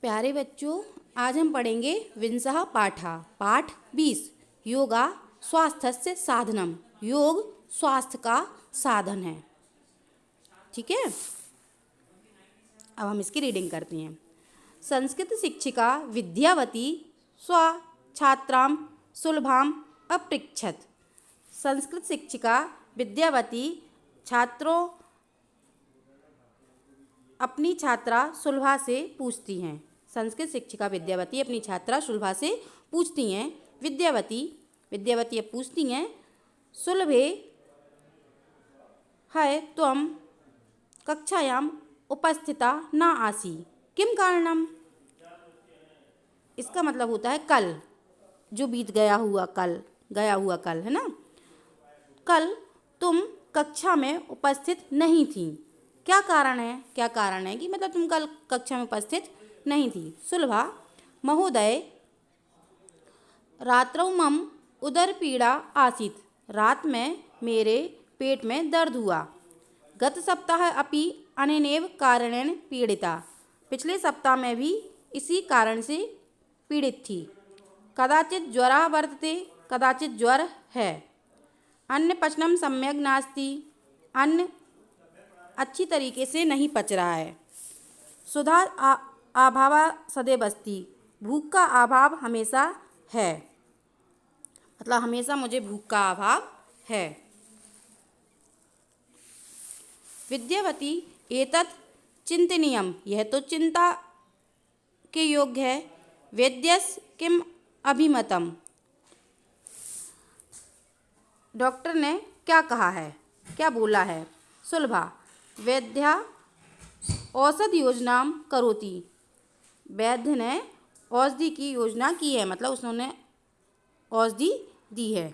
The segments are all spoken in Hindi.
प्यारे बच्चों, आज हम पढ़ेंगे विंशः पाठः पाठ 20 योगा स्वास्थ्यस्य साधनम। योग स्वास्थ्य का साधन है। ठीक है, अब हम इसकी रीडिंग करते हैं। संस्कृत शिक्षिका विद्यावती स्व छात्राम सुलभाम अपृच्छत। संस्कृत शिक्षिका विद्यावती छात्रों अपनी छात्रा सुलभा से पूछती हैं। संस्कृत शिक्षिका विद्यावती अपनी छात्रा सुलभा से पूछती हैं। विद्यावती अब पूछती हैं, सुलभे है त्वं कक्षायाम उपस्थिता न आसी किम कारणम। इसका मतलब होता है कल, जो बीत गया हुआ कल है ना। कल तुम कक्षा में उपस्थित नहीं थी, क्या कारण है कि मतलब तुम कल कक्षा में उपस्थित नहीं थी। सुलभा महोदय रात्रौ मम उदर पीड़ा आसीत्। रात में मेरे पेट में दर्द हुआ। गत सप्ताह अपि अनेनैव कारणेन पीड़िता। पिछले सप्ताह में भी इसी कारण से पीड़ित थी। कदाचित् ज्वरः वर्तते, कदाचित् ज्वर है। अन्न पचनम सम्यक् नास्ति। अन्न अच्छी तरीके से नहीं पच रहा है। सुधा अभावा सदैव अस्ति। भूख का अभाव हमेशा है, मतलब हमेशा मुझे भूख का अभाव है। विद्यावती एतत् चिंतनीयम, यह तो चिंता के योग्य है। वैद्यस्य किम अभिमतम, डॉक्टर ने क्या कहा है, क्या बोला है। सुलभा वैद्या औषध योजना करोति। वैद्य ने औषधि की योजना की है, मतलब उसने औषधि दी है।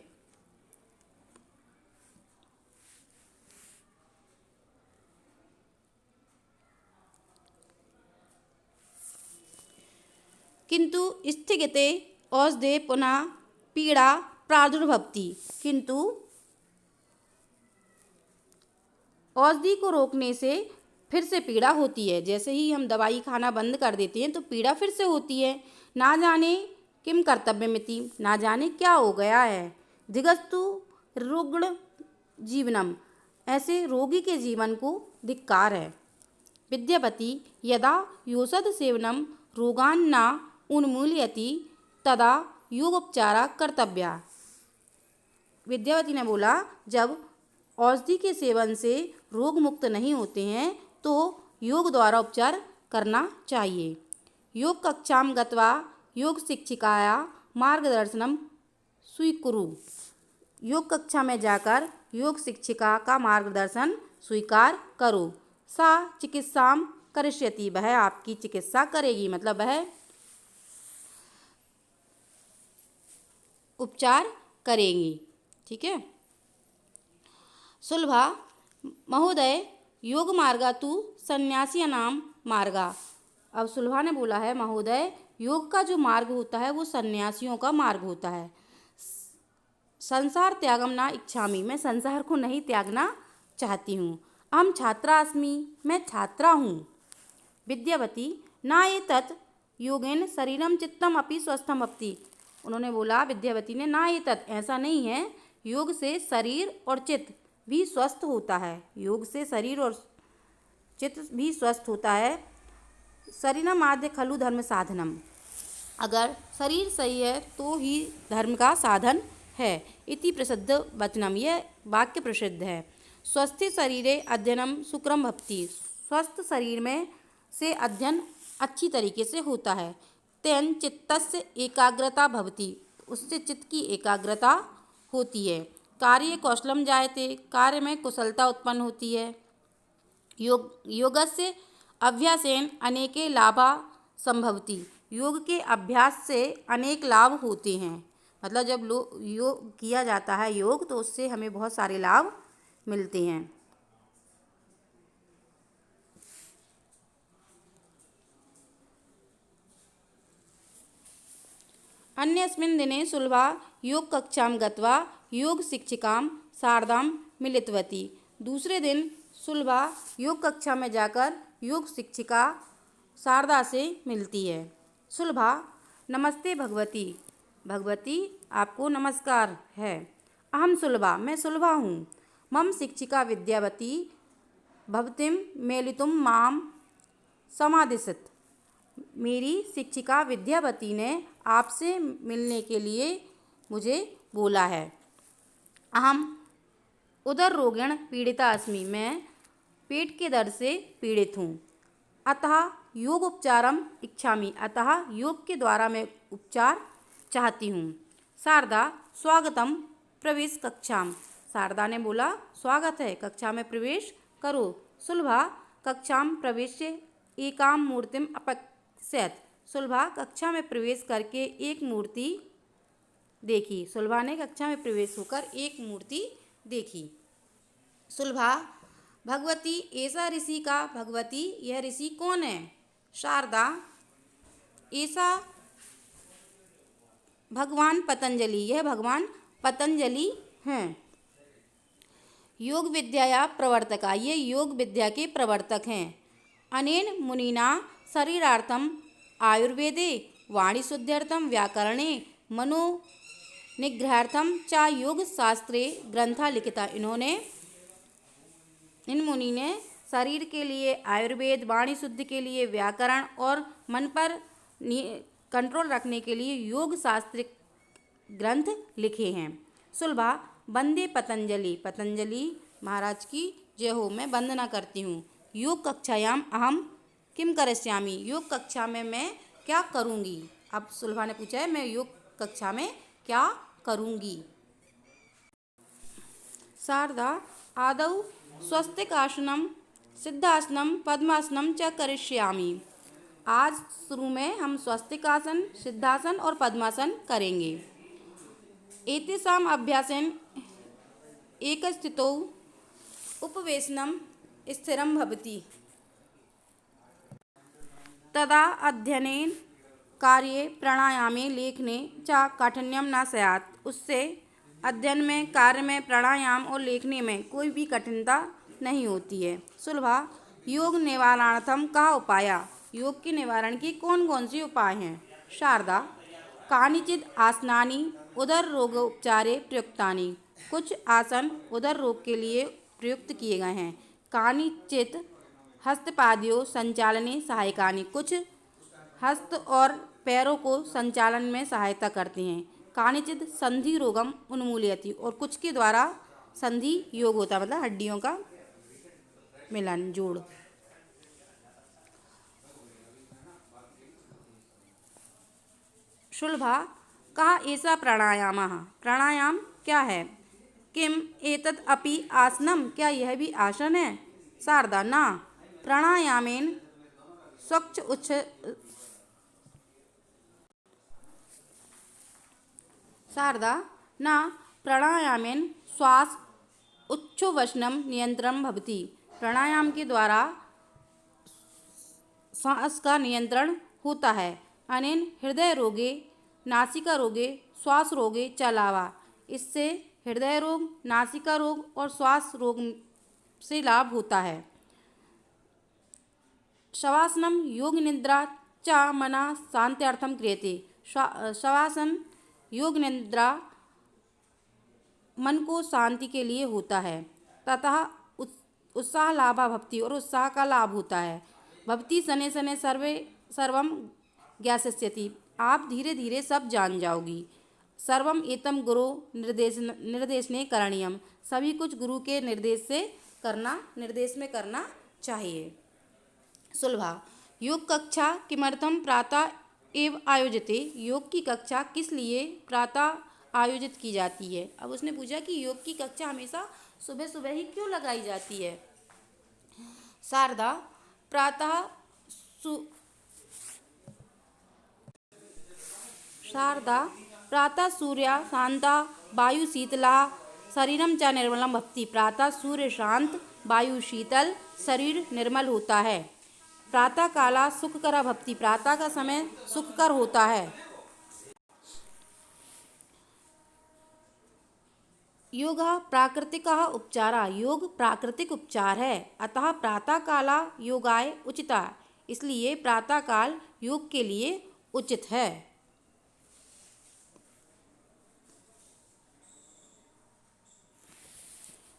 किंतु स्थगिते औषधे पुनः पीड़ा प्रादुर्भवति। किंतु औषधि को रोकने से फिर से पीड़ा होती है। जैसे ही हम दवाई खाना बंद कर देते हैं तो पीड़ा फिर से होती है। ना जाने किम कर्तव्यमिति, ना जाने क्या हो गया है। धिगस्तु रुग्ण जीवनम, ऐसे रोगी के जीवन को धिक्कार है। विद्यावती यदा योषध सेवनम रोगान न उन्मूलयति तदा योगोपचारा कर्तव्या। विद्यावती ने बोला, जब औषधि के सेवन से रोग मुक्त नहीं होते हैं तो योग द्वारा उपचार करना चाहिए। योग कक्षाम गत्वा योग शिक्षिकाया मार्गदर्शनम स्वीकुरु। योग कक्षा में जाकर योग शिक्षिका का मार्गदर्शन स्वीकार करो। सा चिकित्साम करिष्यति, वह आपकी चिकित्सा करेगी, मतलब वह उपचार करेंगी। ठीक है। सुलभा महोदय योग मार्गा तु सन्यासिनाम मार्गा। अब सुलभा ने बोला है, महोदय योग का जो मार्ग होता है वो सन्यासियों का मार्ग होता है। संसार त्यागम ना इच्छामि, मैं संसार को नहीं त्यागना चाहती हूँ। अहम छात्रा अस्मि, मैं छात्रा हूँ। विद्यावती ना ये तत् योगेन शरीरम चित्तम अपि स्वस्थम अपति। उन्होंने बोला, विद्यावती ने, ना ये तत्, ऐसा नहीं है, योग से शरीर और चित्त भी स्वस्थ होता है। योग से शरीर और चित्त भी स्वस्थ होता है। शरीरम आद्य खलु धर्म साधनम, अगर शरीर सही है तो ही धर्म का साधन है। इति प्रसिद्ध वचनम, यह वाक्य प्रसिद्ध है। स्वस्थ शरीरे अध्ययनम सुक्रम भवति। स्वस्थ शरीर में से अध्ययन अच्छी तरीके से होता है। तेन चित्तस्य एकाग्रता भवति, उससे चित्त की एकाग्रता होती है। कार्य कौशलम जायते, कार्य में कुशलता उत्पन्न होती है। योगस्य अभ्यासेन अनेके लाभा संभवति। योग के अभ्यास से अनेक लाभ होते हैं, मतलब जब योग किया जाता है योग तो उससे हमें बहुत सारे लाभ मिलते हैं। अन्यस्मिन् दिने सुलभा योग कक्षाम गत्वा योग शिक्षिकाम सार्धाम मिलितवती। दूसरे दिन सुलभा योग कक्षा में जाकर योग शिक्षिका शारदा से मिलती है। सुलभा, नमस्ते भगवती। भगवती, आपको नमस्कार है। अहम सुलभा, मैं सुलभा हूँ। मम शिक्षिका विद्यावती भवतीम मेलितुम माम समादिशत। मेरी शिक्षिका विद्यावती ने आपसे मिलने के लिए मुझे बोला है। अहम उदर रोगेण पीड़िता अस्मि, मैं पेट के दर्द से पीड़ित हूँ। अतः योग उपचारम इच्छामि, अतः योग के द्वारा मैं उपचार चाहती हूँ। शारदा, स्वागतम प्रवेश कक्षाम। शारदा ने बोला, स्वागत है, कक्षा में प्रवेश करो। सुलभा, कक्षाम प्रवेश्य एकाम मूर्तिम अपश्यत। सुलभा कक्षा में प्रवेश करके एक मूर्ति देखी। सुलभा ने कक्षा में प्रवेश होकर एक मूर्ति देखी। सुलभा, भगवती ऐसा ऋषि का। भगवती, यह ऋषि कौन है? शारदा, ऐसा भगवान पतंजलि, यह भगवान पतंजलि हैं। योग विद्या प्रवर्तका, ये योग विद्या के प्रवर्तक हैं। अनेन मुनिना शरीरार्थम आयुर्वेदे वाणी शुद्ध्यर्थम व्याकरणे मनो निग्रहार्थम च योग शास्त्रे ग्रंथा लिखिता। इन मुनि ने शरीर के लिए आयुर्वेद, वाणी शुद्धि के लिए व्याकरण और मन पर कंट्रोल रखने के लिए योग शास्त्र ग्रंथ लिखे हैं। सुलभा, वंदे पतंजलि। पतंजलि महाराज की जय हो, मैं वंदना करती हूँ। योग कक्षायाम अहम किम करिष्यामि, योग कक्षा में मैं क्या करूँगी। अब सुलभा ने पूछा है, मैं योग कक्षा में क्या करूँगी। शारदा, आदौ स्वस्तिकासनम सिद्धासनम पद्मासनम च करिष्यामि। आज शुरू में हम स्वस्तिकासन, सिद्धासन और पद्मासन करेंगे। एतेषाम अभ्यासेन एकस्थितौ उपवेशनम स्थिरम भवति। तदा अध्ययनेन कार्ये प्राणायामे लेखने च काठिन्यम न स्यात्। उससे अध्ययन में, कार्य में, प्राणायाम और लेखने में कोई भी कठिनता नहीं होती है। सुलभा, योग निवारणार्थम का उपाय। योग के निवारण के कौन कौन से उपाय हैं? शारदा, कानिचिद आसनानि उदर रोगोपचारे प्रयुक्तानि। कुछ आसन उदर रोग के लिए प्रयुक्त किए गए हैं। कानिचित हस्तपादियों संचालने सहायकानि। कुछ हस्त और पैरों को संचालन में सहायता करते हैं। कानिचित संधि रोगम उन्मूलयति, और कुछ के द्वारा संधि योग होता है, मतलब हड्डियों का मिलन, जोड़। सुलभा, कहा ऐसा प्राणायाम। प्राणायाम क्या है? किम एतत् अपि आसनम, क्या यह भी आसन है? शारदा, ना प्राणायामेन स्वच्छ उच्च। शारदा, न प्राणायामेन श्वास उच्छ्वसनम नियंत्रण भवति। प्राणायाम के द्वारा सांस का नियंत्रण होता है। अनेन हृदय रोगे नासिका रोगे श्वास रोगे च लाभा। इससे हृदय रोग, नासिका रोग और श्वास रोग से लाभ होता है। शवासनम योग निद्रा च मना शांत्यर्थम क्रियते। शवासन योग निद्रा मन को शांति के लिए होता है। तथा उत्साह लाभा भक्ति, और उत्साह का लाभ होता है। भक्ति शनै शनै सर्वे सर्वम ज्ञास्यति, आप धीरे धीरे सब जान जाओगी। सर्वम एतम गुरु निर्देशने करणीयम, सभी कुछ गुरु के निर्देश में करना चाहिए। सुलभा, योग कक्षा किमर्थम प्रातः एव आयोजिते। योग की कक्षा किस लिए प्रातः आयोजित की जाती है? अब उसने पूछा कि योग की कक्षा हमेशा सुबह सुबह ही क्यों लगाई जाती है। शारदा, प्रातः सूर्य शांता वायु शीतला शरीरम च निर्मलम भवति। प्रातः सूर्य शांत, वायु शीतल, शरीर निर्मल होता है। प्रातः काला सुखकरा भवति, प्रातः का समय सुखकर होता है। योग प्राकृतिक उपचार, योग प्राकृतिक उपचार है। अतः प्रातः काला योगाय उचिता, इसलिए प्रातःकाल योग के लिए उचित है।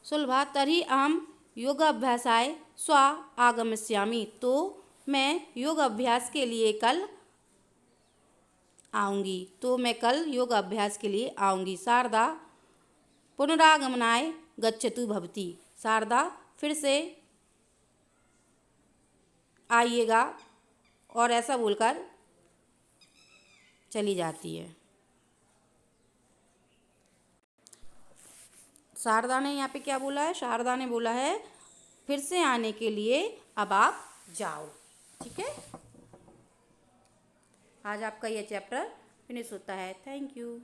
सुलभा तर्हि अहम योगाभ्यासाय श्वः आगमिष्यामि। तो मैं योग अभ्यास के लिए कल आऊँगी। योग अभ्यास के लिए आऊँगी। शारदा पुनरागमनाय गच्छतु भवती। शारदा फिर से आइएगा, और ऐसा बोलकर चली जाती है। शारदा ने यहाँ पे क्या बोला है? शारदा ने बोला है फिर से आने के लिए अब आप जाओ। ठीक है, आज आपका यह चैप्टर फिनिश होता है। Thank you.